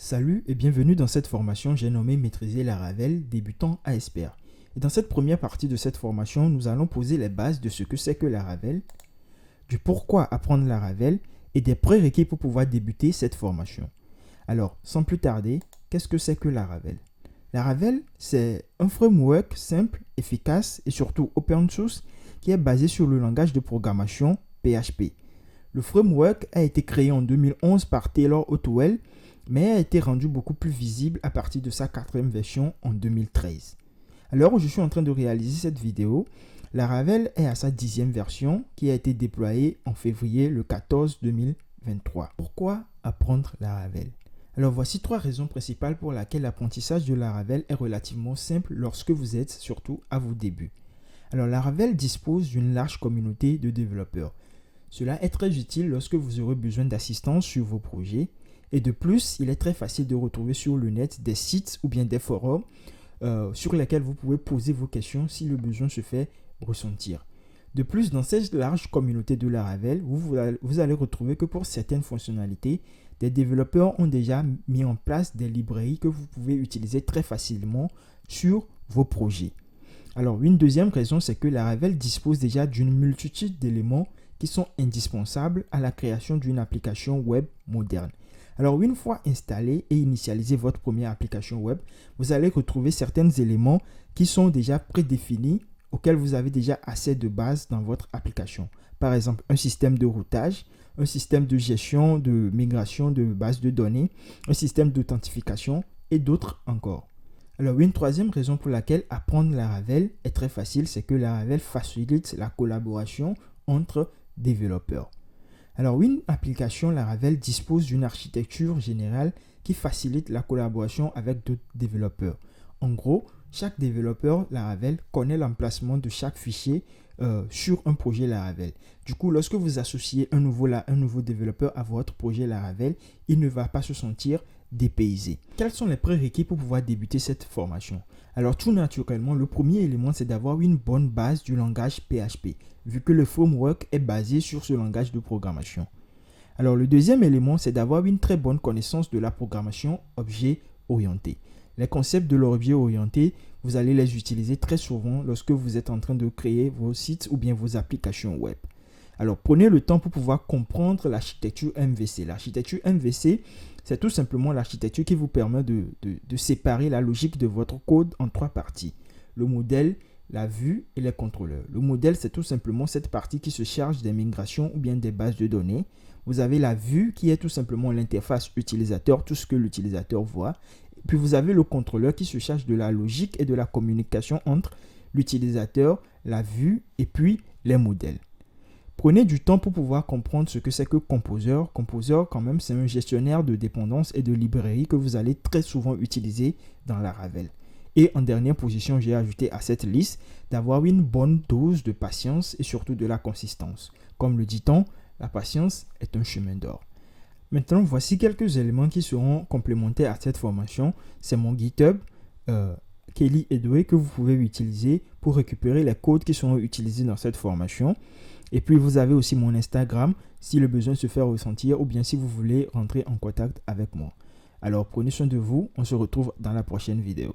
Salut et bienvenue dans cette formation, j'ai nommé Maîtriser Laravel, débutant à expert. Et dans cette première partie de cette formation, nous allons poser les bases de ce que c'est que Laravel, du pourquoi apprendre Laravel et des prérequis pour pouvoir débuter cette formation. Alors, sans plus tarder, qu'est-ce que c'est que Laravel? Laravel, c'est un framework simple, efficace et surtout open source qui est basé sur le langage de programmation PHP. Le framework a été créé en 2011 par Taylor Otwell, mais a été rendu beaucoup plus visible à partir de sa quatrième version en 2013. À l'heure où je suis en train de réaliser cette vidéo, Laravel est à sa 10e version qui a été déployée en février le 14 2023. Pourquoi apprendre Laravel? Alors voici 3 raisons principales pour lesquelles l'apprentissage de Laravel est relativement simple lorsque vous êtes surtout à vos débuts. Alors Laravel dispose d'une large communauté de développeurs. Cela est très utile lorsque vous aurez besoin d'assistance sur vos projets. Et de plus, il est très facile de retrouver sur le net des sites ou bien des forums sur lesquels vous pouvez poser vos questions si le besoin se fait ressentir. De plus, dans cette large communauté de Laravel, vous allez retrouver que pour certaines fonctionnalités, des développeurs ont déjà mis en place des librairies que vous pouvez utiliser très facilement sur vos projets. Alors, une deuxième raison, c'est que Laravel dispose déjà d'une multitude d'éléments qui sont indispensables à la création d'une application web moderne. Alors, une fois installé et initialisé votre première application web, vous allez retrouver certains éléments qui sont déjà prédéfinis, auxquels vous avez déjà assez de base dans votre application. Par exemple, un système de routage, un système de gestion, de migration de bases de données, un système d'authentification et d'autres encore. Alors, une troisième raison pour laquelle apprendre Laravel est très facile, c'est que Laravel facilite la collaboration entre développeurs. Alors, une application Laravel dispose d'une architecture générale qui facilite la collaboration avec d'autres développeurs. En gros, chaque développeur Laravel connaît l'emplacement de chaque fichier sur un projet Laravel. Du coup, lorsque vous associez un nouveau développeur à votre projet Laravel, il ne va pas se sentir dépaysé. Quels sont les prérequis pour pouvoir débuter cette formation? Alors, tout naturellement, le premier élément, c'est d'avoir une bonne base du langage PHP, vu que le framework est basé sur ce langage de programmation. Alors, le deuxième élément, c'est d'avoir une très bonne connaissance de la programmation objet-orientée. Les concepts de l'objet orienté, vous allez les utiliser très souvent lorsque vous êtes en train de créer vos sites ou bien vos applications web. Alors, prenez le temps pour pouvoir comprendre l'architecture MVC. L'architecture MVC, c'est tout simplement l'architecture qui vous permet de séparer la logique de votre code en 3 parties. Le modèle, la vue et les contrôleurs. Le modèle, c'est tout simplement cette partie qui se charge des migrations ou bien des bases de données. Vous avez la vue qui est tout simplement l'interface utilisateur, tout ce que l'utilisateur voit. Puis vous avez le contrôleur qui se charge de la logique et de la communication entre l'utilisateur, la vue et puis les modèles. Prenez du temps pour pouvoir comprendre ce que c'est que Composer. Composer, quand même, c'est un gestionnaire de dépendances et de librairies que vous allez très souvent utiliser dans Laravel. Et en dernière position, j'ai ajouté à cette liste d'avoir une bonne dose de patience et surtout de la consistance. Comme le dit-on, la patience est un chemin d'or. Maintenant, voici quelques éléments qui seront complémentaires à cette formation. C'est mon GitHub, Kelly Edway, que vous pouvez utiliser pour récupérer les codes qui seront utilisés dans cette formation. Et puis, vous avez aussi mon Instagram si le besoin se fait ressentir ou bien si vous voulez rentrer en contact avec moi. Alors, prenez soin de vous. On se retrouve dans la prochaine vidéo.